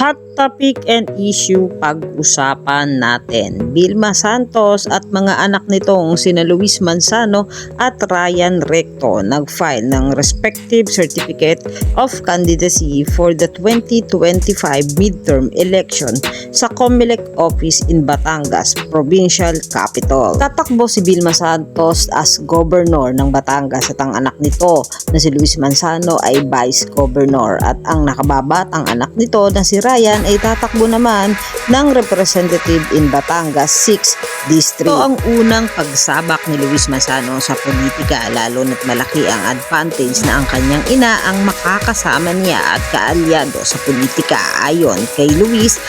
Hot topic and issue pag-usapan natin. Vilma Santos at mga anak nitong sina Luis Manzano at Ryan Recto nag-file ng respective certificate of candidacy for the 2025 midterm election sa COMELEC office in Batangas, provincial capital. Tatakbo si Vilma Santos as governor ng Batangas at ang anak nito na si Luis Manzano ay vice governor at ang nakababatang anak nito na si Ryan ay tatakbo naman ng representative in Batangas 6 District. Ito ang unang pagsabak ni Luis Manzano sa politika, lalo na't malaki ang advantage na ang kanyang ina ang makakasama niya at kaalyado sa politika. Ayon kay Luis,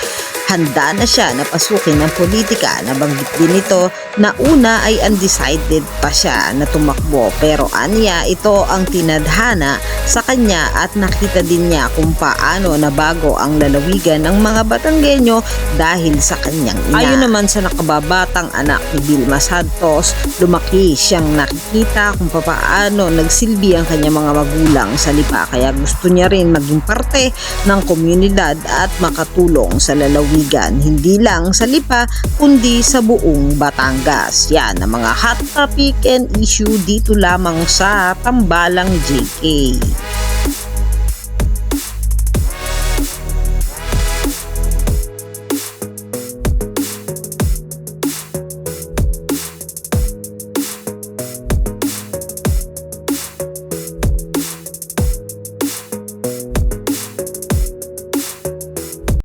handa na siya na pasukin ng politika. Nabanggit din ito na una ay undecided pa siya na tumakbo, pero aniya ito ang tinadhana sa kanya at nakita din niya kung paano nabago ang lalawigan ng mga Batanggenyo dahil sa kanyang ina. Ayon naman sa nakababatang anak ni Vilma Santos, lumaki siyang nakikita kung paano nagsilbi ang kanyang mga magulang sa Lipa, kaya gusto niya rin maging parte ng komunidad at makatulong sa lalawigan, hindi lang sa Lipa kundi sa buong Batangas. Yan ang mga hot topic and issue dito lamang sa Tambalang JK.